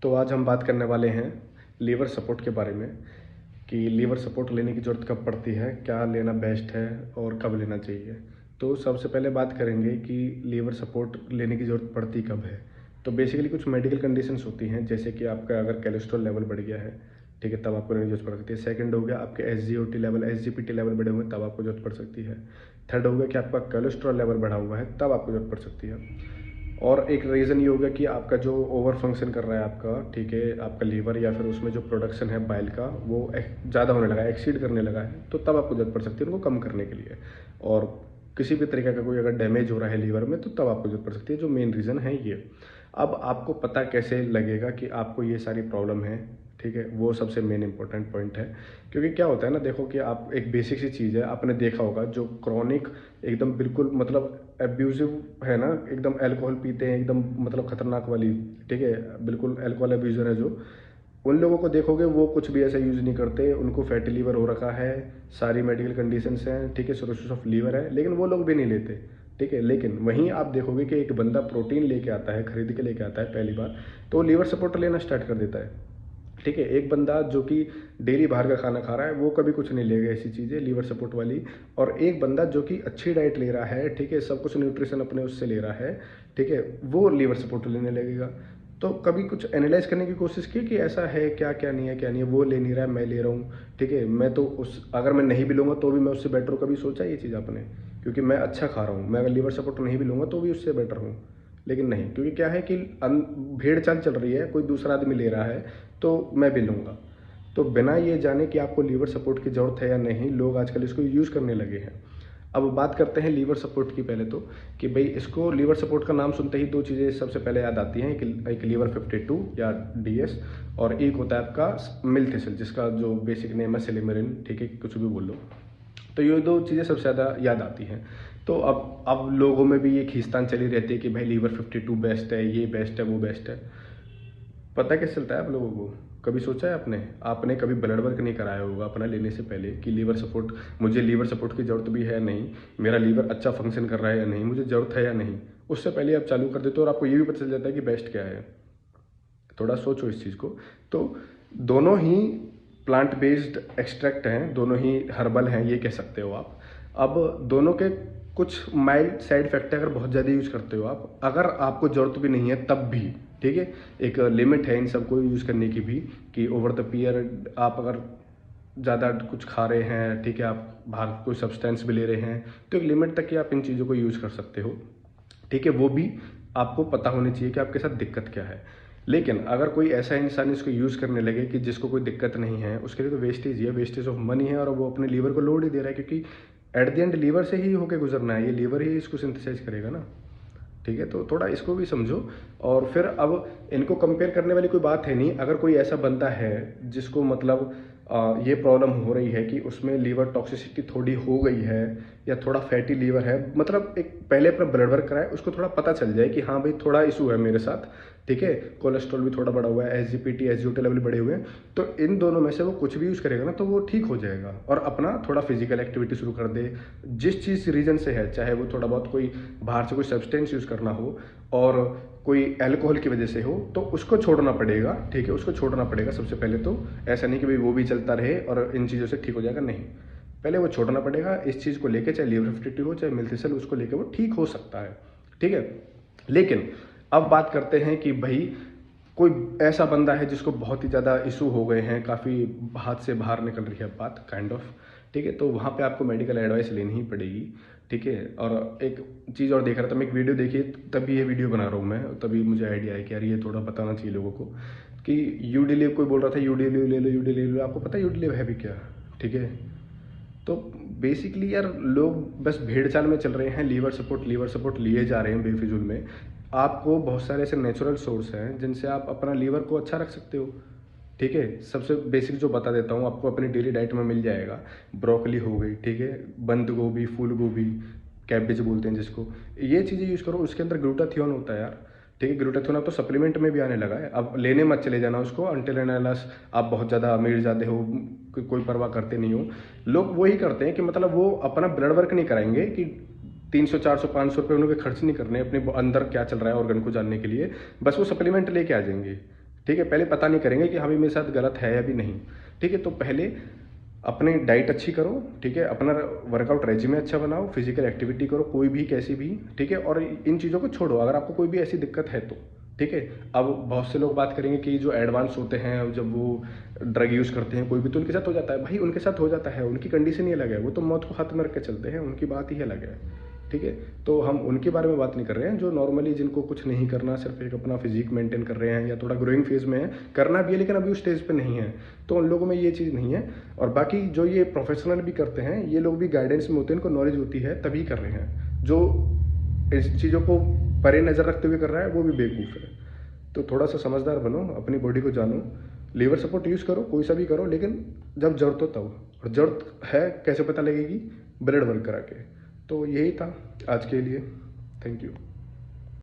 तो आज हम बात करने वाले हैं लीवर सपोर्ट के बारे में कि लीवर सपोर्ट लेने की ज़रूरत कब पड़ती है, क्या लेना बेस्ट है और कब लेना चाहिए। तो सबसे पहले बात करेंगे कि लीवर सपोर्ट लेने की ज़रूरत पड़ती कब है। तो बेसिकली कुछ मेडिकल कंडीशंस होती हैं, जैसे कि आपका अगर कोलेस्ट्रॉल लेवल बढ़ गया है, ठीक है, तब आपको लेने की ज़रूरत पड़ सकती है। सेकंड हो गया आपके एसजीओटी लेवल, एसजीपीटी लेवल बढ़े हुए हैं, तब आपको ज़रूरत पड़ सकती है। थर्ड हो गया कि आपका कोलेस्ट्रॉल लेवल बढ़ा हुआ है, तब आपको ज़रूरत पड़ सकती है। और एक रीज़न ये होगा कि आपका जो ओवर फंक्शन कर रहा है आपका, ठीक है, आपका लीवर या फिर उसमें जो प्रोडक्शन है बाइल का वो ज़्यादा होने लगा है, एक्सीड करने लगा है, तो तब आपको ज़रूरत पड़ सकती है उनको कम करने के लिए। और किसी भी तरीके का कोई अगर डैमेज हो रहा है लीवर में तो तब आपको ज़रूरत पड़ सकती है। जो मेन रीज़न है ये। अब आपको पता कैसे लगेगा कि आपको ये सारी प्रॉब्लम है, ठीक है, वो सबसे मेन इंपॉर्टेंट पॉइंट है। क्योंकि क्या होता है ना, देखो कि आप एक बेसिक सी चीज़ है, आपने देखा होगा जो क्रॉनिक एकदम बिल्कुल मतलब एब्यूजिव है ना, एकदम अल्कोहल पीते हैं एकदम मतलब खतरनाक वाली, ठीक है, बिल्कुल अल्कोहल अब्यूज़र है जो, उन लोगों को देखोगे वो कुछ भी ऐसा यूज़ नहीं करते, उनको फैटी लीवर हो रखा है, सारी मेडिकल कंडीशंस हैं, ठीक है, सिरोसिस ऑफ लीवर है, लेकिन वो लोग भी नहीं लेते, ठीक है। लेकिन वहीं आप देखोगे कि एक बंदा प्रोटीन लेके आता है, खरीद के लेके आता है पहली बार, तो लीवर सपोर्ट लेना स्टार्ट कर देता है, ठीक है। एक बंदा जो कि डेली बाहर का खाना खा रहा है वो कभी कुछ नहीं लेगा ऐसी चीज़ें लीवर सपोर्ट वाली, और एक बंदा जो कि अच्छी डाइट ले रहा है, ठीक है, सब कुछ न्यूट्रिशन अपने उससे ले रहा है, ठीक है, वो लीवर सपोर्ट लेने लगेगा। तो कभी कुछ एनालाइज करने की कोशिश की कि ऐसा है क्या, क्या नहीं है, क्या नहीं है, वो ले नहीं रहा है मैं ले रहा हूँ, ठीक है, मैं तो उस अगर मैं नहीं भी लूँगा तो भी मैं उससे बेटर हूँ। कभी सोचा ये चीज़ आपने? क्योंकि मैं अच्छा खा रहा हूँ, मैं अगर लीवर सपोर्ट नहीं भी लूँगा तो भी उससे बेटर हूँ, लेकिन नहीं, क्योंकि क्या है कि भेड़ चाल चल रही है, कोई दूसरा आदमी ले रहा है तो मैं भी लूँगा। तो बिना ये जाने कि आपको लीवर सपोर्ट की ज़रूरत है या नहीं, लोग आजकल इसको यूज़ करने लगे हैं। अब बात करते हैं लीवर सपोर्ट की पहले तो, कि भाई इसको लीवर सपोर्ट का नाम सुनते ही दो चीज़ें सबसे पहले याद आती हैं, एक लीवर 52 या डीएस, और एक होता है आपका मिल्थिसिल जिसका जो बेसिक नेम है सिलिमरिन, ठीक है, कुछ भी बोल लो। तो ये दो चीज़ें सबसे ज़्यादा याद आती हैं। तो अब लोगों में भी ये खींचतान चली रहती है कि भाई लीवर 52 बेस्ट है, ये बेस्ट है, वो बेस्ट है। पता कैसे चलता है आप लोगों को? कभी सोचा है आपने? आपने कभी ब्लड वर्क नहीं कराया होगा अपना लेने से पहले कि लीवर सपोर्ट, मुझे लीवर सपोर्ट की ज़रूरत भी है नहीं, मेरा लीवर अच्छा फंक्शन कर रहा है या नहीं, मुझे ज़रूरत है या नहीं। उससे पहले आप चालू कर देते हो और आपको ये भी पता चल जाता है कि बेस्ट क्या है। थोड़ा सोचो इस चीज़ को। तो दोनों ही प्लांट बेस्ड एक्सट्रैक्ट हैं, दोनों ही हर्बल हैं, ये कह सकते हो आप। अब दोनों के कुछ माइल्ड साइड इफेक्ट है अगर बहुत ज़्यादा यूज़ करते हो आप, अगर आपको ज़रूरत भी नहीं है तब भी, ठीक है। एक लिमिट है इन सबको यूज़ करने की भी, कि ओवर द पीरियड आप अगर ज़्यादा कुछ खा रहे हैं, ठीक है, आप बाहर कोई सब्सटेंस भी ले रहे हैं, तो एक लिमिट तक ही आप इन चीज़ों को यूज़ कर सकते हो, ठीक है। वो भी आपको पता होनी चाहिए कि आपके साथ दिक्कत क्या है। लेकिन अगर कोई ऐसा इंसान इसको यूज़ करने लगे कि जिसको कोई दिक्कत नहीं है, उसके लिए तो वेस्टेज ही है, वेस्टेज ऑफ मनी है, और वो अपने लीवर को लोड ही दे रहा है, क्योंकि एट द एंड लीवर से ही होके गुजरना है, ये लीवर ही इसको सिंथेसाइज करेगा ना, ठीक है। तो थोड़ा इसको भी समझो। और फिर अब इनको कंपेयर करने वाली कोई बात है नहीं। अगर कोई ऐसा बंदा है जिसको मतलब ये प्रॉब्लम हो रही है कि उसमें लीवर टॉक्सिसिटी थोड़ी हो गई है या थोड़ा फैटी लीवर है, मतलब एक पहले अपना ब्लड वर्क कराए, उसको थोड़ा पता चल जाए कि हाँ भाई थोड़ा इशू है मेरे साथ, ठीक है, कोलेस्ट्रॉल भी थोड़ा बढ़ा हुआ है, एसजीपीटी एसजीओटी लेवल बढ़े हुए हैं, तो इन दोनों में से वो कुछ भी यूज़ करेगा ना तो वो ठीक हो जाएगा। और अपना थोड़ा फिजिकल एक्टिविटी शुरू कर दे, जिस चीज़ रीजन से है, चाहे वो थोड़ा बहुत कोई बाहर से कोई सब्सटेंस यूज़ करना हो और कोई अल्कोहल की वजह से हो, तो उसको छोड़ना पड़ेगा, ठीक है, उसको छोड़ना पड़ेगा सबसे पहले तो। ऐसा नहीं कि भाई वो भी चलता रहे और इन चीज़ों से ठीक हो जाएगा, नहीं, पहले वो छोड़ना पड़ेगा इस चीज़ को लेके, चाहे लीवर 52 हो चाहे मिल्थिसिल, उसको लेके वो ठीक हो सकता है, ठीक है। लेकिन अब बात करते हैं कि भाई कोई ऐसा बंदा है जिसको बहुत ही ज़्यादा इशू हो गए हैं, काफ़ी हाथ से बाहर निकल रही है बात काइंड ऑफ, ठीक है, तो वहाँ पे आपको मेडिकल एडवाइस लेनी ही पड़ेगी, ठीक है। और एक चीज़ और देख रहा था मैं, एक वीडियो देखी, तभी ये वीडियो बना रहा हूँ मैं, तभी मुझे आइडिया है कि यार ये थोड़ा बताना चाहिए लोगों को कि यूडिलिव, कोई बोल रहा था यूडिलिव ले लो, यूडिलिव ले लो, आपको पता है यूडिलिव है भी क्या, ठीक है। तो बेसिकली यार लोग बस भेड़ चाल में चल रहे हैं, लीवर सपोर्ट लिए जा रहे हैं बेफिजूल में। आपको बहुत सारे ऐसे नेचुरल सोर्स हैं जिनसे आप अपना लीवर को अच्छा रख सकते हो, ठीक है। सबसे बेसिक जो बता देता हूँ आपको, अपनी डेली डाइट में मिल जाएगा। ब्रोकली हो गई, ठीक है, बंद गोभी, फूल गोभी, कैबेज बोलते हैं जिसको, ये चीज़ें यूज़ करो। उसके अंदर ग्लूटाथियोन होता है यार, ठीक है, ग्लूटाथियोन अब तो सप्लीमेंट में भी आने लगा है। अब लेने मत चले जाना उसको अनटिल एंड अनलेस आप बहुत ज़्यादा अमीर ज़्यादा हो, कोई परवाह करते नहीं हो। लोग वही करते हैं कि मतलब वो अपना ब्लड वर्क नहीं कराएंगे कि 300 400 500 रुपये उन्होंने खर्च नहीं करने अपने अंदर क्या चल रहा है ऑर्गन को जानने के लिए, बस वो सप्लीमेंट लेके आ जाएंगे, ठीक है, पहले पता नहीं करेंगे कि हाँ भाई मेरे साथ गलत है या भी नहीं। ठीक है, तो पहले अपनी डाइट अच्छी करो, ठीक है, अपना वर्कआउट रेजिमे अच्छा बनाओ, फिजिकल एक्टिविटी करो कोई भी कैसी भी, ठीक है, और इन चीज़ों को छोड़ो अगर आपको कोई भी ऐसी दिक्कत है तो। ठीक है, अब बहुत से लोग बात करेंगे कि जो एडवांस होते हैं जब वो ड्रग यूज़ करते हैं कोई भी तो उनके साथ हो जाता है। भाई उनके साथ हो जाता है, उनकी कंडीशन ही अलग है, वो तो मौत को हाथ में रख के चलते हैं, उनकी बात ही अलग है। ठीक है, तो हम उनके बारे में बात नहीं कर रहे हैं जो नॉर्मली जिनको कुछ नहीं करना, सिर्फ एक अपना फिजिक मेंटेन कर रहे हैं या थोड़ा ग्रोइंग फेज में है, करना भी है लेकिन अभी उस स्टेज पे नहीं है, तो उन लोगों में ये चीज़ नहीं है। और बाकी जो ये प्रोफेशनल भी करते हैं ये लोग भी गाइडेंस में होते हैं, इनको नॉलेज होती है तभी कर रहे हैं। जो इस चीज़ों को परे नज़र रखते हुए कर रहा है वो भी बेवकूफ़ है। तो थोड़ा सा समझदार बनो, अपनी बॉडी को जानो, लीवर सपोर्ट यूज़ करो कोई सा भी करो, लेकिन जब ज़रूरत हो तब। और ज़रूरत है कैसे पता लगेगी? ब्लड वर्क करा के। तो यही था आज के लिए। Thank you.